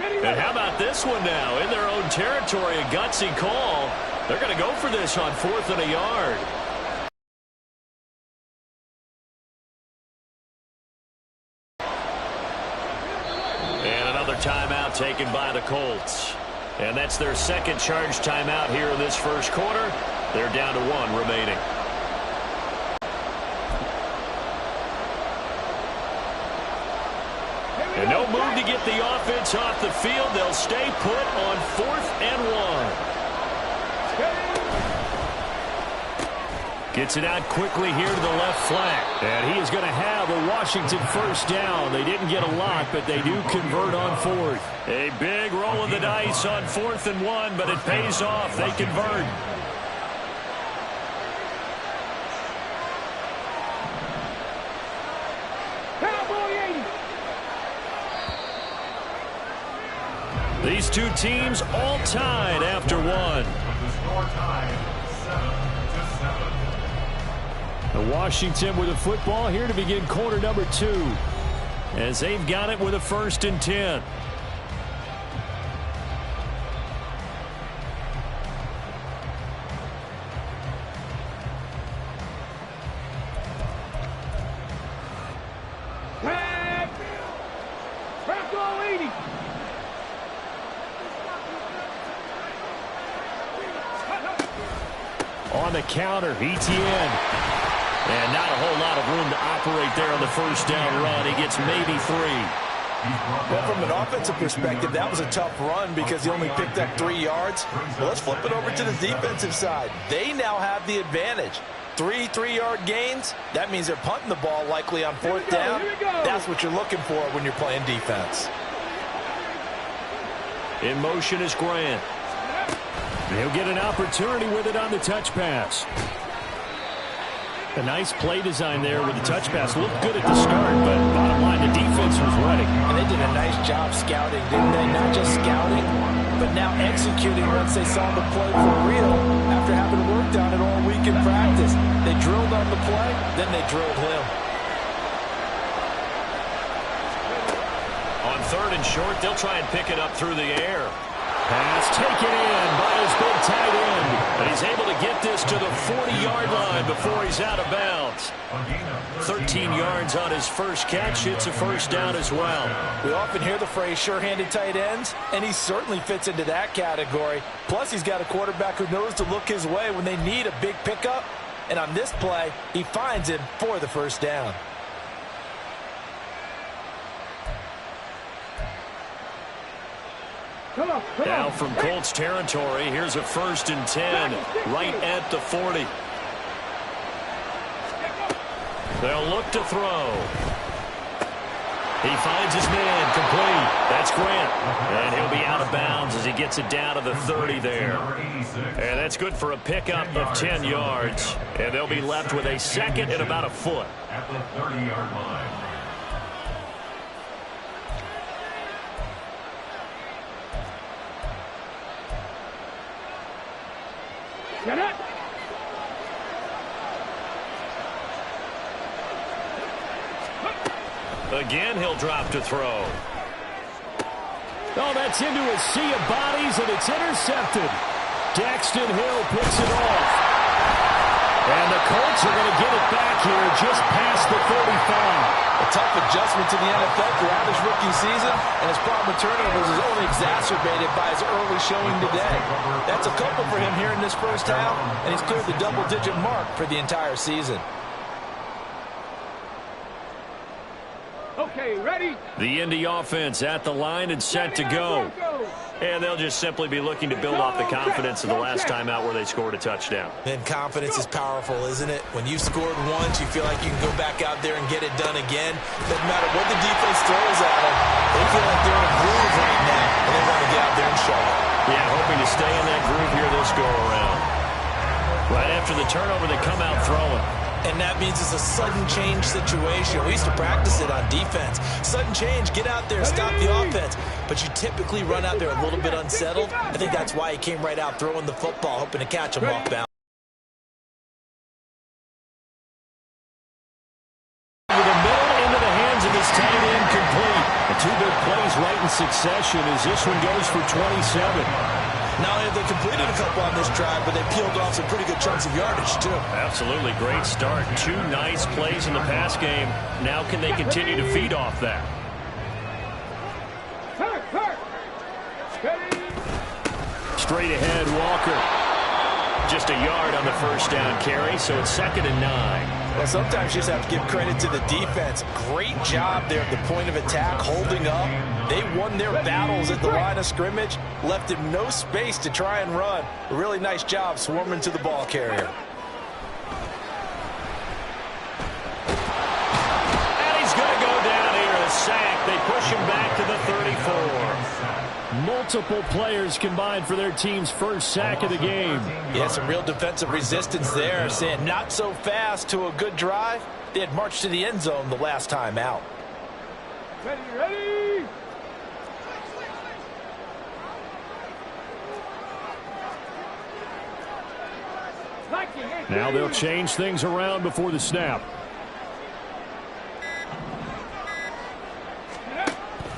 And how about this one now? In their own territory, a gutsy call. They're going to go for this on 4th and a yard. And another timeout taken by the Colts. And that's their second charge timeout here in this first quarter. They're down to 1 remaining. And no move to get the offense off the field. They'll stay put on 4th and 1. Gets it out quickly here to the left flank. And he is going to have a Washington first down. They didn't get a lot, but they do convert on 4th. A big roll of the dice on 4th and 1, but it pays off. They convert. These two teams all tied after 1. And Washington with a football here to begin quarter number 2. As they've got it with a 1st and 10. On the counter, ETN. And not a whole lot of room to operate there on the first down run. He gets maybe 3. Well, from an offensive perspective, that was a tough run because he only picked up 3 yards. Well, let's flip it over to the defensive side. They now have the advantage. 3 3-yard gains. That means they're punting the ball likely on 4th down. That's what you're looking for when you're playing defense. In motion is Grant. He'll get an opportunity with it on the touch pass. A nice play design there with the touch pass. Looked good at the start, but bottom line, the defense was ready. And they did a nice job scouting, didn't they? Not just scouting, but now executing once they saw the play for real after having worked on it all week in practice. They drilled on the play, then they drilled him. On 3rd and short, they'll try and pick it up through the air. Pass taken in by his big tight end. And he's able to get this to the 40-yard line before he's out of bounds. 13 yards on his first catch. It's a first down as well. We often hear the phrase sure-handed tight ends, and he certainly fits into that category. Plus, he's got a quarterback who knows to look his way when they need a big pickup. And on this play, he finds him for the first down. Now from Colts territory, here's a 1st and 10 right at the 40. They'll look to throw. He finds his man complete. That's Grant. And he'll be out of bounds as he gets it down to the 30 there. And that's good for a pickup of 10 yards. And they'll be left with a 2nd and about a foot. At the 30-yard line. Get it! Again, he'll drop to throw. Oh, that's into a sea of bodies, and it's intercepted. Daxton Hill picks it off. And the Colts are going to get it back here just past the 35. A tough adjustment to the NFL throughout his rookie season, and his problem with turnovers is only exacerbated by his early showing today. That's a couple for him here in this first half, and he's cleared the double-digit mark for the entire season. Okay, ready? The Indy offense at the line and set to go. And they'll just simply be looking to build off the confidence of the last time out where they scored a touchdown. And confidence is powerful, isn't it? When you've scored once, you feel like you can go back out there and get it done again. Doesn't matter what the defense throws at them. They feel like they're in a groove right now, and they want to get out there and show it. Yeah, hoping to stay in that groove here this go-around. Right after the turnover, they come out throwing. And that means it's a sudden change situation. We used to practice it on defense. Sudden change, get out there, stop the offense. But you typically run out there a little bit unsettled. I think that's why he came right out throwing the football, hoping to catch him off balance. Over the middle into the hands of his tight end complete. The two big plays right in succession as this one goes for 27. Not only have they completed a couple on this drive, but they peeled off some pretty good chunks of yardage, too. Absolutely great start. Two nice plays in the pass game. Now can they continue to feed off that? Straight ahead, Walker. Just a yard on the first down carry, so it's 2nd and 9. Well, sometimes you just have to give credit to the defense. Great job there at the point of attack, holding up. They won their battles at the line of scrimmage, left him no space to try and run. A really nice job swarming to the ball carrier. And he's going to go down here, a sack. They push him back to the 34. Multiple players combined for their team's first sack of the game. Yeah, some real defensive resistance there, saying not so fast to a good drive. They had marched to the end zone the last time out. Ready. Now they'll change things around before the snap.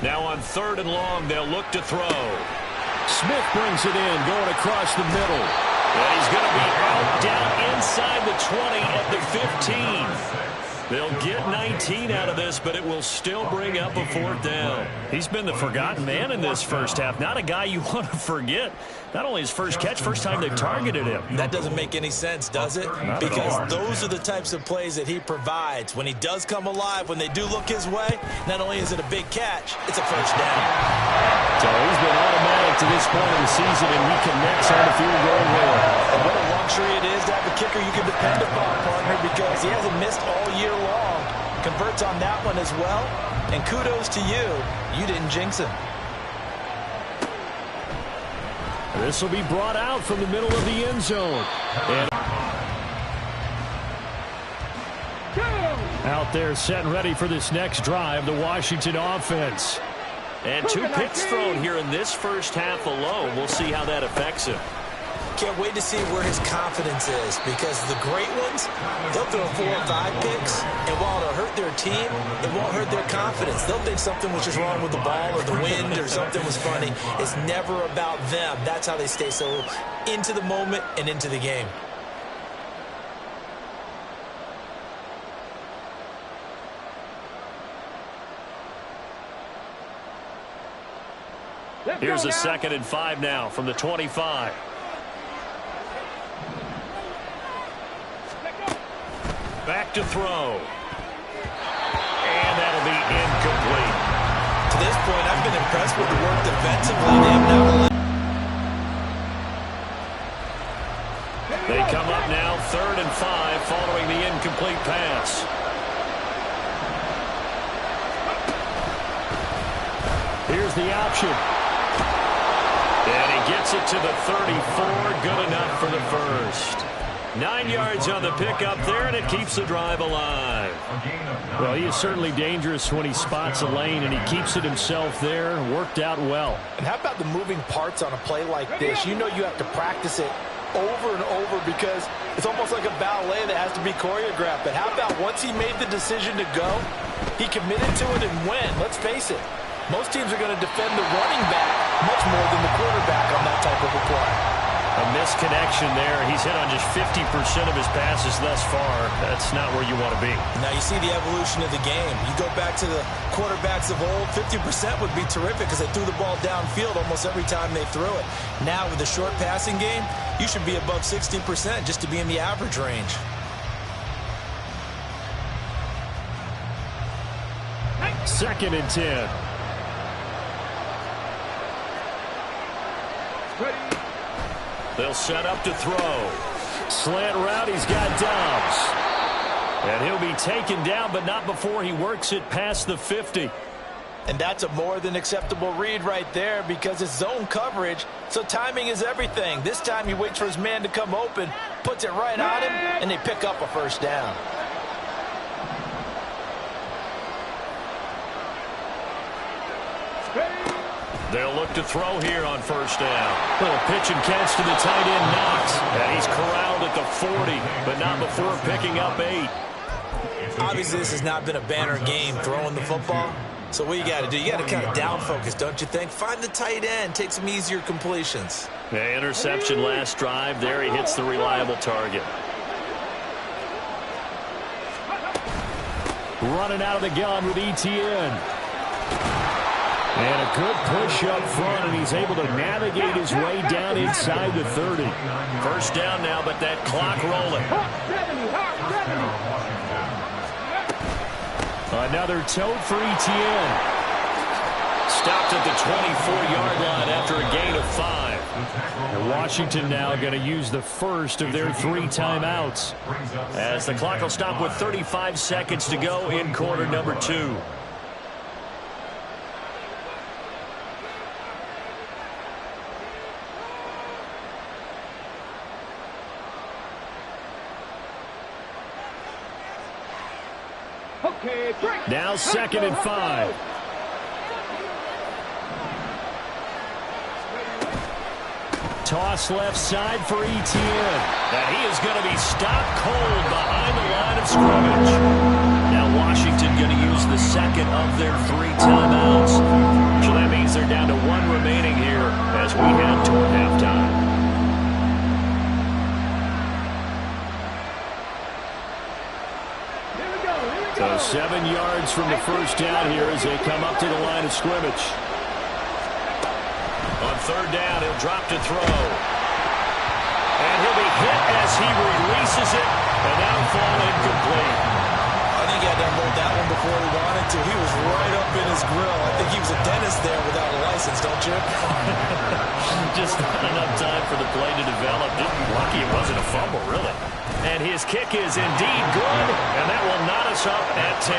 Now on 3rd and long, they'll look to throw. Smith brings it in, going across the middle. And he's going to be out down inside the 20 at the 15. They'll get 19 out of this, but it will still bring up a 4th down. He's been the forgotten man in this first half. Not a guy you want to forget. Not only his first catch, first time they've targeted him. That doesn't make any sense, does it? Because those are the types of plays that he provides. When he does come alive, when they do look his way, not only is it a big catch, it's a first down. So he's been automatic to this point of the season, and he connects on the field goal rail. And what a luxury it is to have a kicker you can depend upon, partner, because he hasn't missed all year long. Converts on that one as well. And kudos to you. You didn't jinx him. This will be brought out from the middle of the end zone. And out there set and ready for this next drive, the Washington offense. And 2 picks thrown here in this first half alone. We'll see how that affects him. Can't wait to see where his confidence is, because the great ones, they'll throw 4 or 5 picks, and while it'll hurt their team, it won't hurt their confidence. They'll think something was just wrong with the ball or the wind or something was funny. It's never about them. That's how they stay so into the moment and into the game. Here's a 2nd and 5 now from the 25. Back to throw. And that'll be incomplete. To this point, I've been impressed with the work defensively. They have now. They come up now 3rd and 5 following the incomplete pass. Here's the option. And he gets it to the 34. Good enough for the first. 9 yards on the pickup there, and it keeps the drive alive. Well, he is certainly dangerous when he spots a lane, and he keeps it himself there. Worked out well. And how about the moving parts on a play like this? You know you have to practice it over and over because it's almost like a ballet that has to be choreographed. But how about once he made the decision to go, he committed to it and went. Let's face it, most teams are going to defend the running back much more than the quarterback on that type of a play. A misconnection there. He's hit on just 50% of his passes thus far. That's not where you want to be. Now you see the evolution of the game. You go back to the quarterbacks of old, 50% would be terrific because they threw the ball downfield almost every time they threw it. Now with the short passing game, you should be above 60% just to be in the average range. Second and 10. They'll set up to throw. Slant route, he's got Dobbs. And he'll be taken down, but not before he works it past the 50. And that's a more than acceptable read right there because it's zone coverage, so timing is everything. This time he waits for his man to come open, puts it right on him, and they pick up a first down. They'll look to throw here on first down. Little pitch and catch to the tight end, Knox. And he's corralled at the 40, but not before picking up 8. Obviously, this has not been a banner game throwing the football. So what you got to do, you got to kind of down focus, don't you think? Find the tight end, take some easier completions. Yeah, interception last drive. There he hits the reliable target. Running out of the gun with Etienne. And a good push up front, and he's able to navigate his way down inside the 30. First down now, but that clock rolling. Another tote for Etienne. Stopped at the 24-yard line after a gain of 5. And Washington now going to use the first of their 3 timeouts, as the clock will stop with 35 seconds to go in quarter number 2. Now 2nd and 5. Toss left side for Etienne. And he is going to be stopped cold behind the line of scrimmage. Now Washington going to use the second of their 3 timeouts. So that means they're down to 1 remaining here as we head toward halftime. So 7 yards from the first down here as they come up to the line of scrimmage. On 3rd down, he'll drop to throw. And he'll be hit as he releases it, and that'll fall incomplete. I think he had to unload that one before he wanted to. He was right up in his grill. I think he was a dentist there without a license, don't you? Just not enough time for the play to develop. Lucky it wasn't a fumble, really. And his kick is indeed good, and that will knot us up at 10.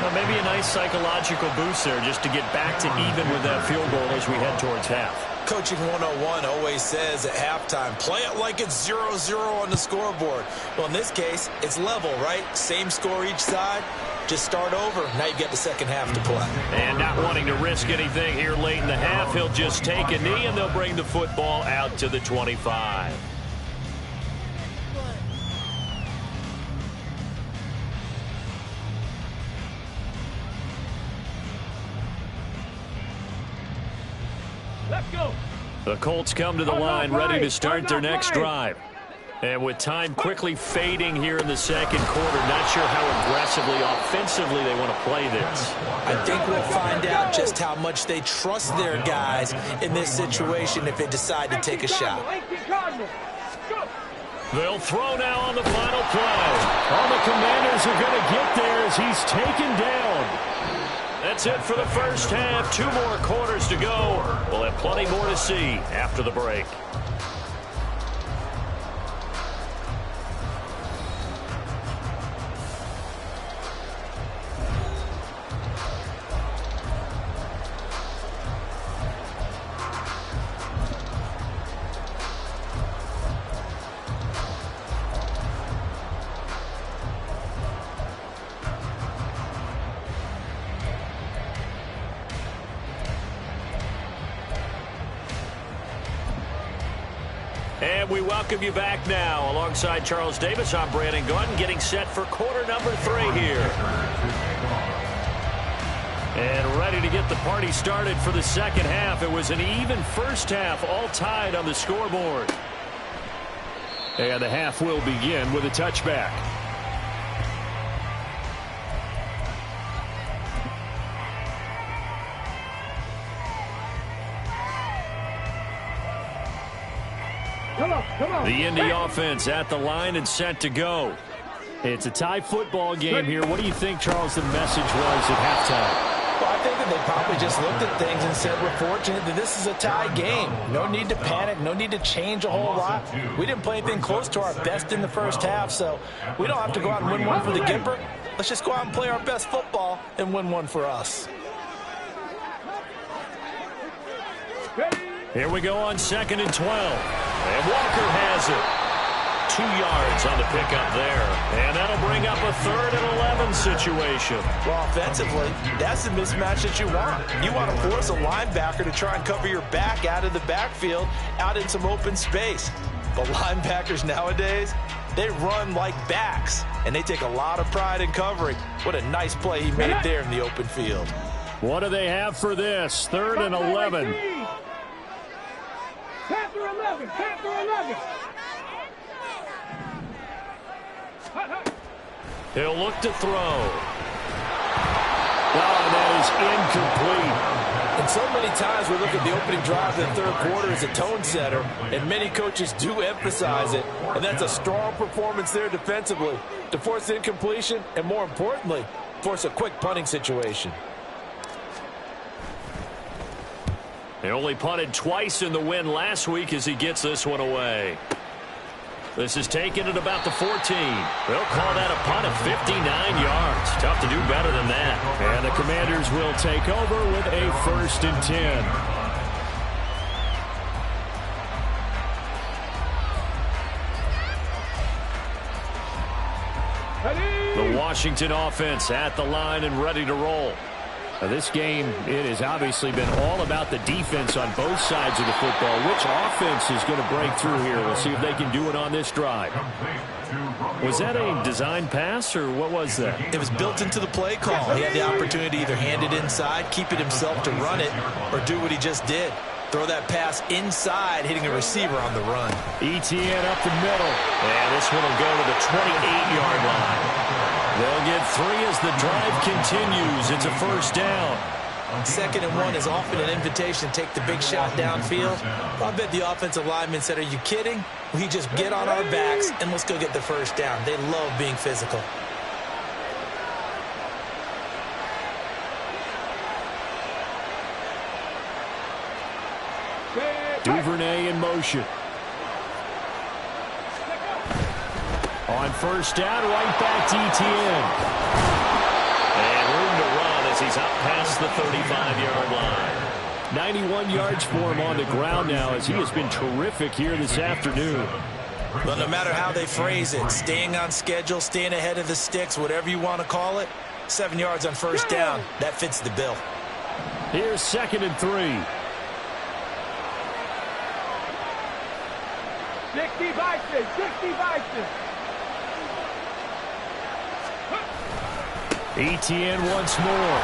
Well, maybe a nice psychological boost there just to get back to even with that field goal as we head towards half. Coaching 101 always says at halftime, play it like it's 0-0 on the scoreboard. Well, in this case, it's level, right? Same score each side. Just start over. Now you get the second half to play. And not wanting to risk anything here late in the half, he'll just take a knee, and they'll bring the football out to the 25. Let's go. The Colts come to the line ready to start their next drive. And with time quickly fading here in the second quarter, not sure how aggressively, offensively they want to play this. I think we'll find out just how much they trust their guys in this situation if they decide to take a shot. They'll throw now on the final play. All the Commanders are going to get there as he's taken down. That's it for the first half. 2 more quarters to go. We'll have plenty more to see after the break. And we welcome you back now. Alongside Charles Davis, I'm Brandon Gaudin, getting set for quarter number 3 here. And ready to get the party started for the second half. It was an even first half, all tied on the scoreboard. And the half will begin with a touchback. The Indy offense at the line and set to go. It's a tie football game here. What do you think, Charles, the message was at halftime? Well, I think that they probably just looked at things and said, we're fortunate that this is a tie game. No need to panic. No need to change a whole lot. We didn't play anything close to our best in the first half, so we don't have to go out and win one for the Gipper. Let's just go out and play our best football and win one for us. Here we go on 2nd and 12. And Walker has it. 2 yards on the pickup there. And that'll bring up a 3rd and 11 situation. Well, offensively, that's the mismatch that you want. You want to force a linebacker to try and cover your back out of the backfield, out in some open space. But linebackers nowadays, they run like backs, and they take a lot of pride in covering. What a nice play he made there in the open field. What do they have for this? 3rd and 11. Panther 11. Panther 11. He'll look to throw. Oh, that is incomplete. And so many times we look at the opening drive of the third quarter as a tone setter, and many coaches do emphasize it. And that's a strong performance there defensively to force incompletion and, more importantly, force a quick punting situation. He only punted twice in the win last week as he gets this one away. This is taken at about the 14. They'll call that a punt of 59 yards. Tough to do better than that. And the Commanders will take over with a 1st and 10. The Washington offense at the line and ready to roll. Now this game, it has obviously been all about the defense on both sides of the football. Which offense is going to break through here? We'll see if they can do it on this drive. Was that a design pass, or what was that? It was built into the play call. He had the opportunity to either hand it inside, keep it himself to run it, or do what he just did. Throw that pass inside, hitting a receiver on the run. ETN up the middle. And this one will go to the 28-yard line. They'll get 3 as the drive continues. It's a 1st down. 2nd and 1 is often an invitation to take the big shot downfield. I bet the offensive lineman said, "Are you kidding? We just get on our backs and let's go get the 1st down." They love being physical. Duvernay in motion. On 1st down, right back to ETN. And room to run as he's up past the 35-yard line. 91 yards for him on the ground now as he has been terrific here this afternoon. But no matter how they phrase it, staying on schedule, staying ahead of the sticks, whatever you want to call it, 7 yards on 1st down, that fits the bill. Here's 2nd and 3. 60 Bison. 60 Bison. ETN once more.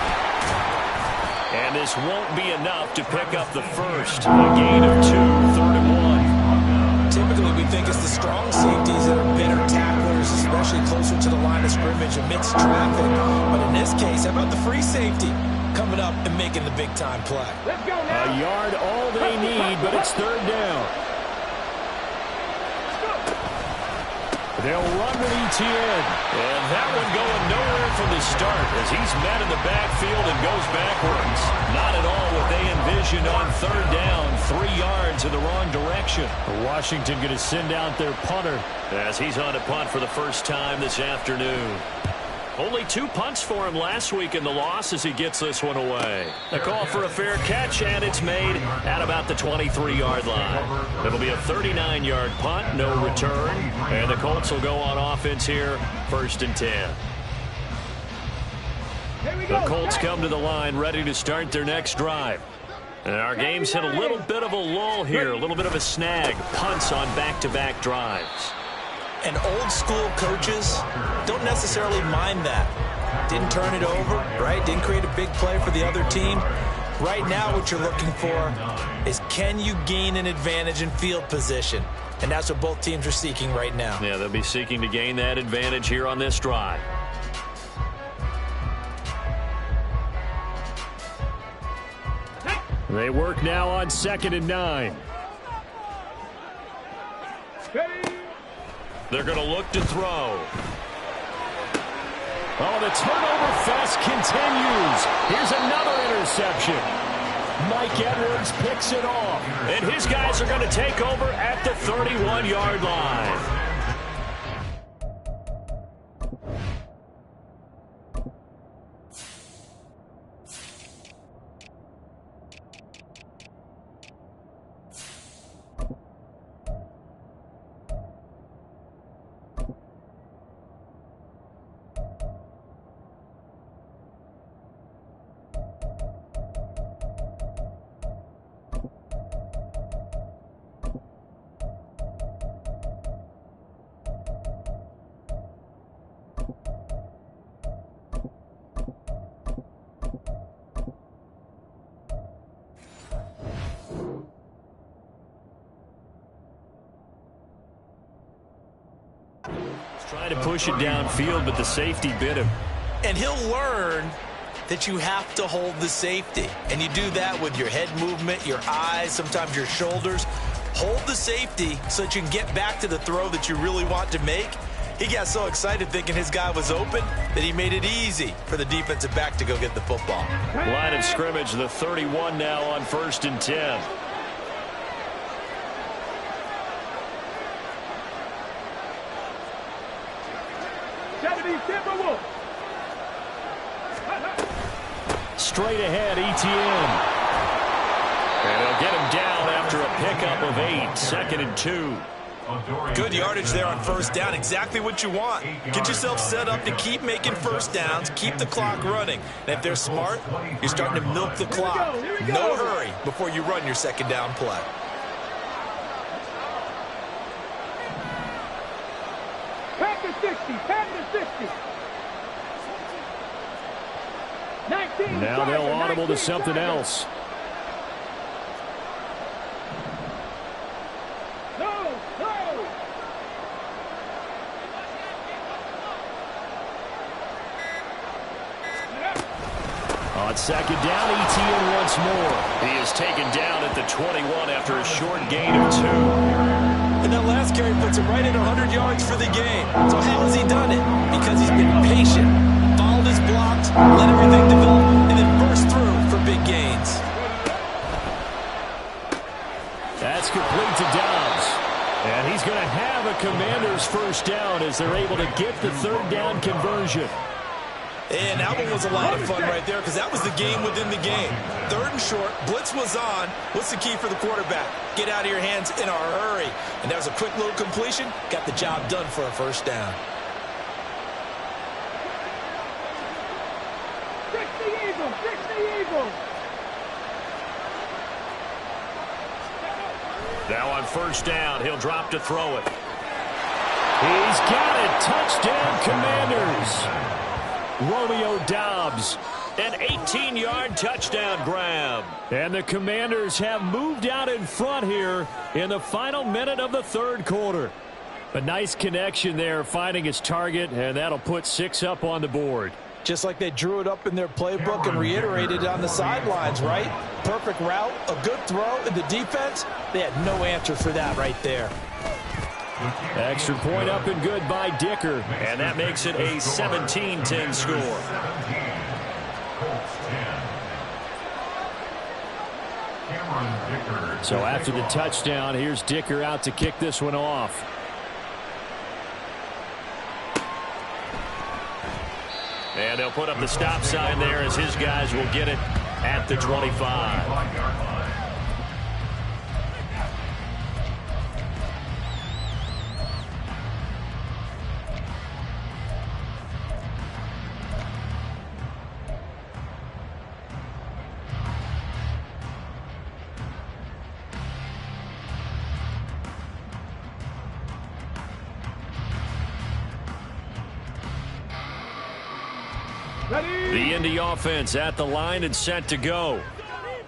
And this won't be enough to pick up the 1st. A gain of 2, 3rd and 1. Typically, we think it's the strong safeties that are better tacklers, especially closer to the line of scrimmage amidst traffic. But in this case, how about the free safety coming up and making the big-time play? Let's go now. A yard all they need, but it's 3rd down. They'll run with ETN. And that one going nowhere from the start as he's met in the backfield and goes backwards. Not at all what they envisioned on 3rd down. 3 yards in the wrong direction. Washington going to send out their punter as he's on to punt for the 1st time this afternoon. Only 2 punts for him last week in the loss as he gets this one away. A call for a fair catch, and it's made at about the 23-yard line. It'll be a 39-yard punt, no return, and the Colts will go on offense here, 1st and 10. The Colts come to the line ready to start their next drive. And our game's hit a little bit of a lull here, a little bit of a snag, punts on back-to-back drives. And old-school coaches don't necessarily mind that. Didn't turn it over, right? Didn't create a big play for the other team. Right now what you're looking for is, can you gain an advantage in field position? And that's what both teams are seeking right now. Yeah, they'll be seeking to gain that advantage here on this drive. They work now on 2nd and 9. They're going to look to throw. Oh, the turnover fest continues. Here's another interception. Mike Edwards picks it off. And his guys are going to take over at the 31-yard line. Trying to push it downfield, but the safety bit him. And he'll learn that you have to hold the safety. And you do that with your head movement, your eyes, sometimes your shoulders. Hold the safety so that you can get back to the throw that you really want to make. He got so excited thinking his guy was open that he made it easy for the defensive back to go get the football. Line of scrimmage, the 31 now on 1st and 10. Straight ahead, ETN. And they'll get him down after a pickup of 8, 2nd and 2. Good yardage there on 1st down. Exactly what you want. Get yourself set up to keep making 1st downs, keep the clock running. And if they're smart, you're starting to milk the clock. No hurry before you run your 2nd down play. Pack to 60. Pack to 60. 19. Now they'll audible to something else. On 2nd down, ETN once more. He is taken down at the 21 after a short gain of 2. And that last carry puts him right at 100 yards for the game. So how has he done it? Because he's been patient, followed his blocks, let everything develop, and then burst through for big gains. That's complete to Dobbs. And he's going to have a Commanders 1st down as they're able to get the 3rd down conversion. And that one was a lot of fun right there because that was the game within the game. 3rd and short, blitz was on. What's the key for the quarterback? Get out of your hands in a hurry. And that was a quick little completion. Got the job done for a 1st down. 60 Eagles, 60 Eagles. Now on 1st down, he'll drop to throw it. He's got it. Touchdown, Commanders. Romeo Dobbs, an 18-yard touchdown grab. And the Commanders have moved out in front here in the final minute of the 3rd quarter. A nice connection there, finding his target, and that'll put 6 up on the board. Just like they drew it up in their playbook and reiterated it on the sidelines, right? Perfect route, a good throw, and the defense, they had no answer for that right there. Extra point up and good by Dicker, and that makes it a 17-10 score. So after the touchdown, here's Dicker out to kick this one off. And they'll put up the stop sign there as his guys will get it at the 25. The Indy offense at the line and set to go.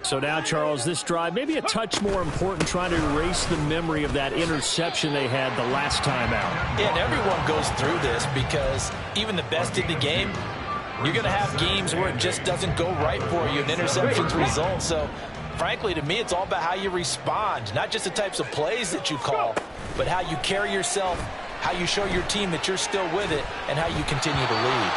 So now, Charles, this drive maybe a touch more important, trying to erase the memory of that interception they had the last time out. Yeah, and everyone goes through this because even the best in the game, you're going to have games where it just doesn't go right for you and interceptions result. So, frankly, to me, it's all about how you respond, not just the types of plays that you call, but how you carry yourself, how you show your team that you're still with it, and how you continue to lead.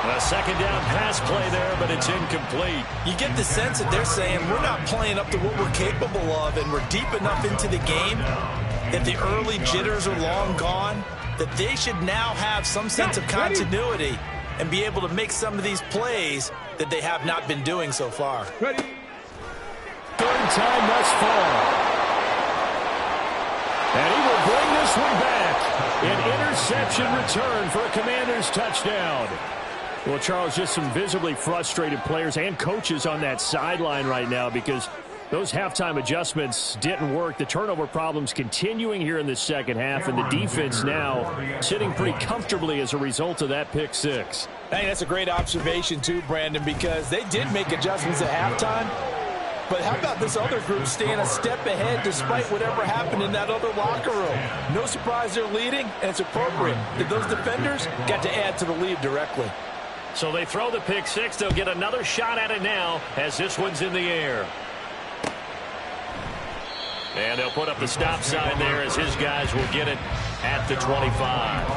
A 2nd down pass play there, but it's incomplete. You get the sense that they're saying we're not playing up to what we're capable of, and we're deep enough into the game that the early jitters are long gone, that they should now have some sense of continuity and be able to make some of these plays that they have not been doing so far. 3rd time thus far. And he will bring this one back. An interception return for a Commanders touchdown. Well, Charles, just some visibly frustrated players and coaches on that sideline right now because those halftime adjustments didn't work. The turnover problems continuing here in the 2nd half, and the defense now sitting pretty comfortably as a result of that pick 6. I think that's a great observation too, Brandon, because they did make adjustments at halftime, But how about this other group staying a step ahead despite whatever happened in that other locker room? No surprise they're leading, and it's appropriate that those defenders got to add to the lead directly. So they throw the pick six. They'll get another shot at it now as this one's in the air. And they'll put up the stop sign there as his guys will get it at the 25.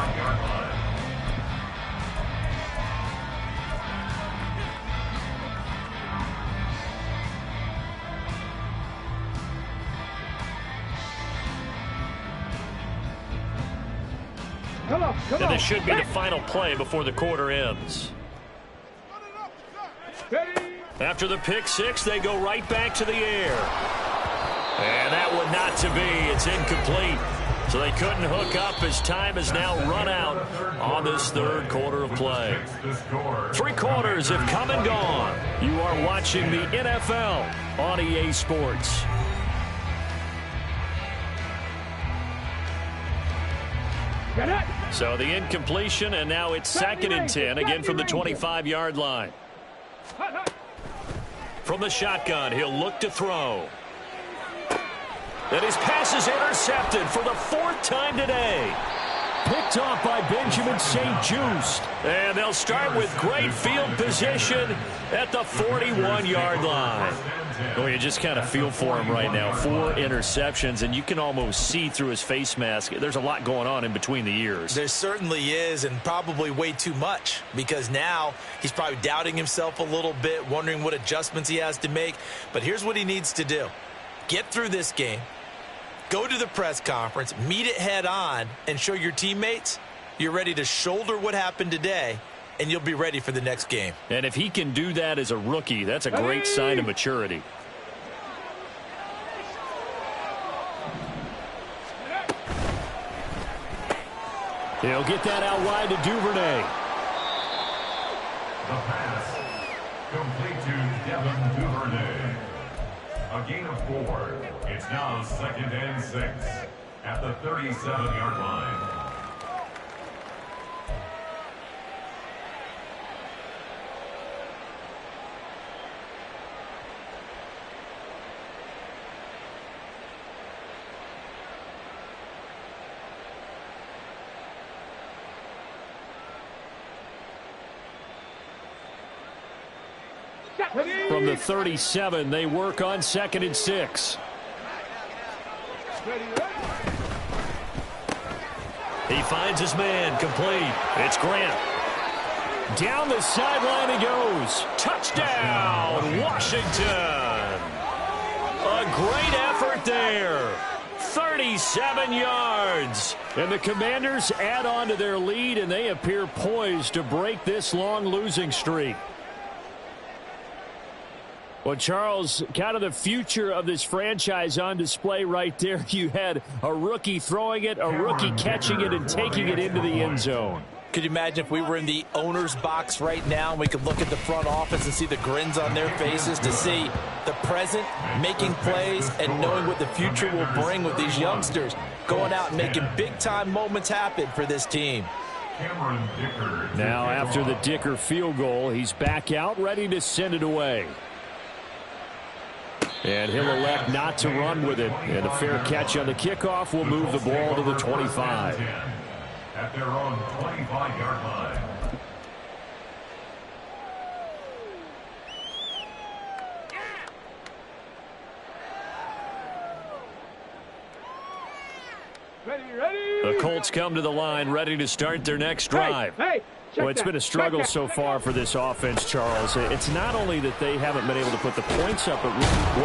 And this should be the final play before the quarter ends. After the pick six, they go right back to the air. And that one not to be. It's incomplete. So they couldn't hook up as time has now run out on this third quarter of play. 3 quarters have come and gone. You are watching the NFL on EA Sports. So the incompletion, and now it's 2nd and 10, again from the 25-yard line. From the shotgun, he'll look to throw. And his pass is intercepted for the 4th time today. Picked off by Benjamin St-Juste. And they'll start with great field position at the 41-yard line. Well, you just kind of feel for him right now. 4 interceptions, and you can almost see through his face mask. There's a lot going on in between the ears. There certainly is, and probably way too much, because now he's probably doubting himself a little bit, wondering what adjustments he has to make. But here's what he needs to do. Get through this game, go to the press conference, meet it head on, and show your teammates you're ready to shoulder what happened today, and you'll be ready for the next game. And if he can do that as a rookie, that's a great sign of maturity. He'll get that out wide to Duvernay. The pass complete to Devin Duvernay. A gain of 4. It's now 2nd and 6 at the 37-yard line. From the 37, they work on 2nd and 6. He finds his man, complete. It's Grant. Down the sideline he goes. Touchdown, Washington. A great effort there. 37 yards. And the Commanders add on to their lead, and they appear poised to break this long losing streak. Well, Charles, kind of the future of this franchise on display right there. You had a rookie throwing it, a rookie catching it, and taking it into the end zone. Could you imagine if we were in the owner's box right now and we could look at the front office and see the grins on their faces, to see the present making plays and knowing what the future will bring with these youngsters going out and making big-time moments happen for this team. Now, after the Dicker field goal, he's back out, ready to send it away. And he'll elect not to run with it. And a fair catch on the kickoff will move the ball to the 25. At their own 25-yard line. The Colts come to the line, ready to start their next drive. Well, it's been a struggle so far for this offense, Charles. It's not only that they haven't been able to put the points up, but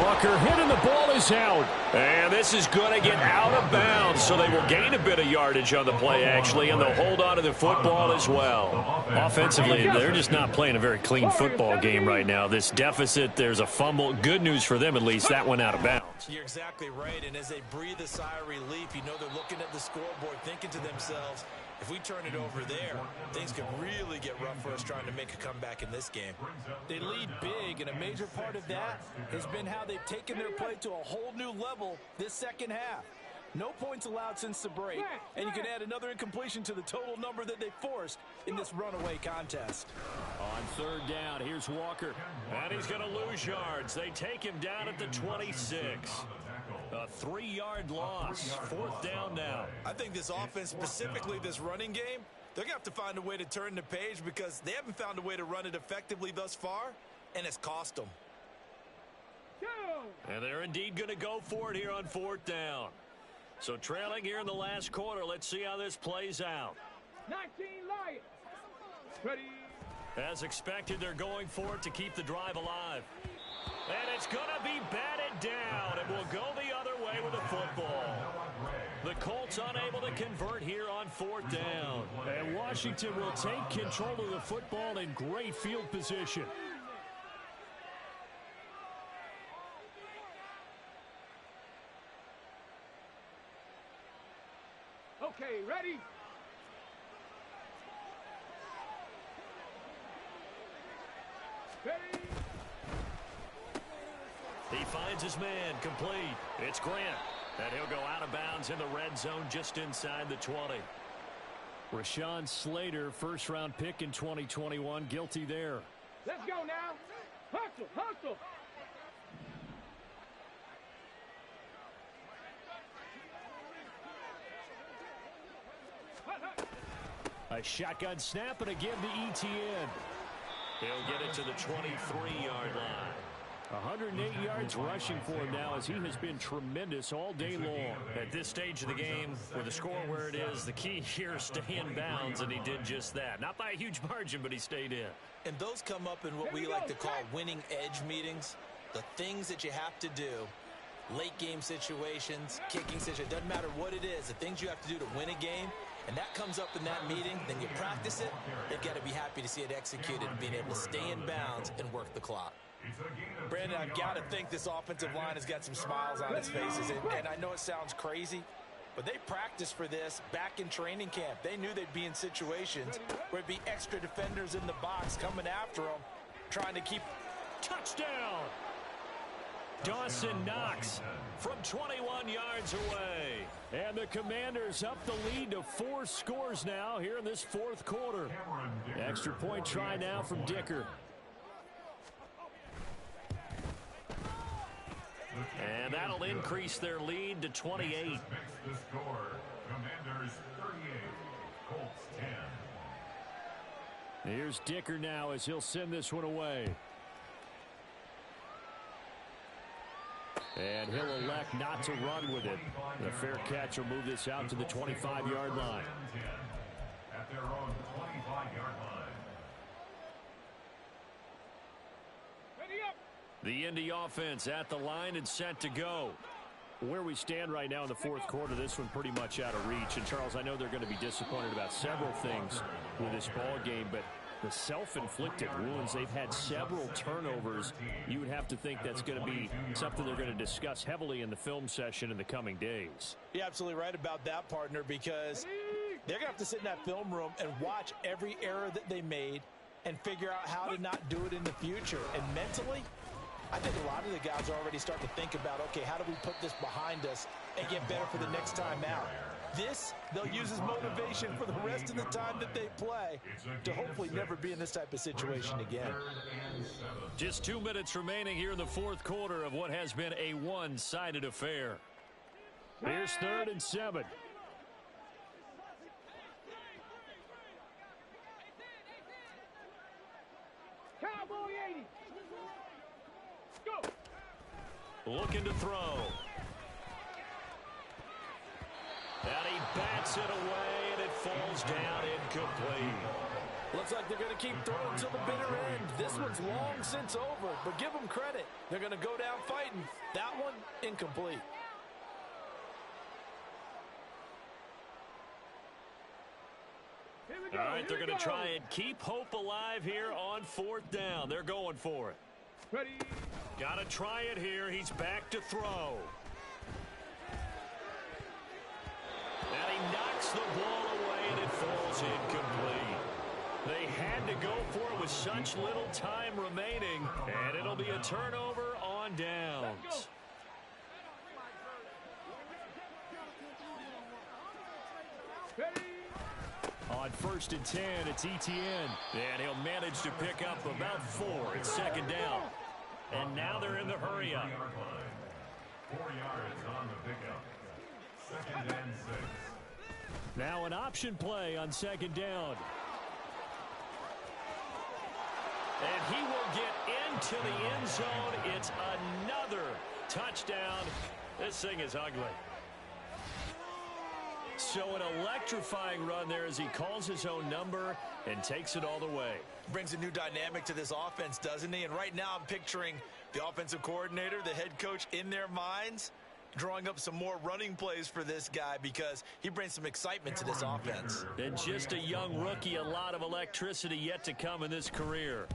Walker hit and the ball is out. And this is going to get out of bounds, so they will gain a bit of yardage on the play, actually, and they'll hold on to the football as well. Offensively, they're just not playing a very clean football game right now. This deficit, there's a fumble. Good news for them, at least. That went out of bounds. You're exactly right, and as they breathe a sigh of relief, you know they're looking at the scoreboard, thinking to themselves, if we turn it over there, things could really get rough for us trying to make a comeback in this game. They lead big, and a major part of that has been how they've taken their play to a whole new level this second half. No points allowed since the break, and you can add another incompletion to the total number that they forced in this runaway contest. On third down, here's Walker. And he's going to lose yards. They take him down at the 26. A 3-yard loss. Fourth down now. I think this offense, specifically this running game, they're going to have to find a way to turn the page because they haven't found a way to run it effectively thus far, and it's cost them. And they're indeed going to go for it here on fourth down. So trailing here in the last quarter. Let's see how this plays out. 19 Lions. Ready. As expected, they're going for it to keep the drive alive. And it's going to be batted down. It will go the other way with the football. The Colts unable to convert here on fourth down. And Washington will take control of the football in great field position. Okay, ready? Ready? He finds his man, complete. It's Grant, and he'll go out of bounds in the red zone just inside the 20. Rashawn Slater, first-round pick in 2021, guilty there. Let's go now. Hustle, hustle. A shotgun snap and a give to ETN. He'll get it to the 23-yard line. 108 yards rushing for him now as he has been tremendous all day long. At this stage of the game, with the score where it is, the key here is stay in bounds, and he did just that. Not by a huge margin, but he stayed in. And those come up in what we like to call winning edge meetings. The things that you have to do, late game situations, kicking situations, doesn't matter what it is, the things you have to do to win a game, and that comes up in that meeting, then you practice it, they've got to be happy to see it executed and being able to stay in bounds and work the clock. Brandon, I've got to think this offensive line has got some smiles on its faces, and I know it sounds crazy, but they practiced for this back in training camp. They knew they'd be in situations where it'd be extra defenders in the box coming after them, trying to keep... Touchdown! Dawson Knox from 21 yards away. And the Commanders up the lead to 4 scores now here in this fourth quarter. Extra point try now from Dicker. And that'll increase their lead to 28. The score, Commanders 38, Colts 10. Here's Dicker now as he'll send this one away. And he'll elect not to run with it. The fair catch will move this out to the 25-yard line. At their own 25-yard line. Ready up. The Indy offense at the line and set to go. Where we stand right now in the fourth quarter, this one pretty much out of reach. And, Charles, I know they're going to be disappointed about several things with this ball game, but the self-inflicted wounds, they've had several turnovers. You would have to think that's going to be something they're going to discuss heavily in the film session in the coming days. You're absolutely right about that, partner, because they're going to have to sit in that film room and watch every error that they made and figure out how to not do it in the future. And mentally, I think a lot of the guys are already starting to think about, okay, how do we put this behind us and get better for the next time out? This, they'll use as motivation for the rest of the time that they play to hopefully never be in this type of situation again. Just 2 minutes remaining here in the fourth quarter of what has been a one-sided affair. Here's 3rd and 7. Cowboy 80. Go. Looking to throw. And he bats it away, and it falls down incomplete. Looks like they're going to keep throwing till the bitter end. This one's long since over, but give them credit. They're going to go down fighting. That one, incomplete. Here we go. All right, they're going to try and keep hope alive here on 4th down. They're going for it. Ready. Got to try it here. He's back to throw. And he knocks the ball away, and it falls incomplete. They had to go for it with such little time remaining, and it'll be a turnover on downs. On 1st and 10, it's Etienne. And he'll manage to pick up about 4. It's 2nd down. And now they're in the hurry-up. 4 yards on the pickup. 2nd and 6. Now an option play on 2nd down. And he will get into the end zone. It's another touchdown. This thing is ugly. So an electrifying run there as he calls his own number and takes it all the way. Brings a new dynamic to this offense, doesn't he? And right now I'm picturing the offensive coordinator, the head coach in their minds, drawing up some more running plays for this guy because he brings some excitement to this offense. And just a young rookie, a lot of electricity yet to come in this career.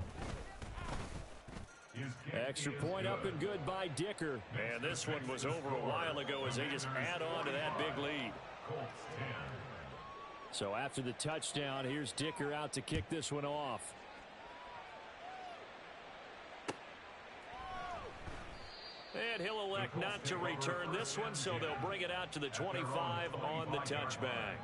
Extra point up and good by Dicker. And this one was over a while ago as they just add on to that big lead. So after the touchdown, here's Dicker out to kick this one off. And he'll elect not to return this one, so they'll bring it out to the 25 on the touchback.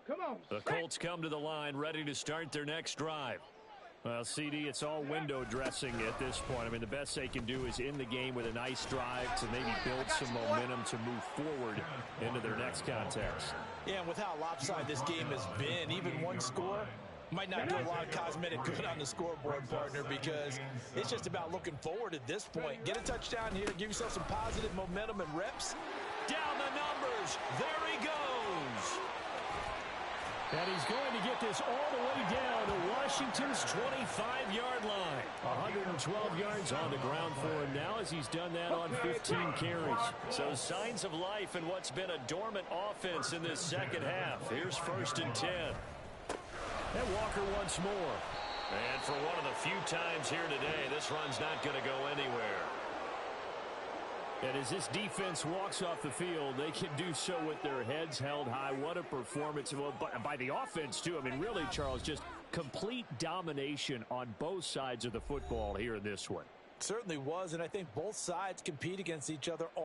Come on. The Colts come to the line ready to start their next drive. Well, CD, it's all window dressing at this point. I mean, the best they can do is in the game with a nice drive to maybe build some momentum to move forward into their next contest. Yeah, and with how lopsided this game has been, even one score might not do a lot of cosmetic good on the scoreboard, partner, because it's just about looking forward at this point. Get a touchdown here, give yourself some positive momentum and reps. Down the numbers. There he goes. And he's going to get this all the way down to Washington's 25-yard line. 112 yards on the ground for him now as he's done that on 15 carries. So signs of life in what's been a dormant offense in this second half. Here's 1st and 10. And Walker once more. And for one of the few times here today, this run's not going to go anywhere. And as this defense walks off the field, they can do so with their heads held high. What a performance by the offense, too. I mean, really, Charles, just complete domination on both sides of the football here in this one. Certainly was, and I think both sides compete against each other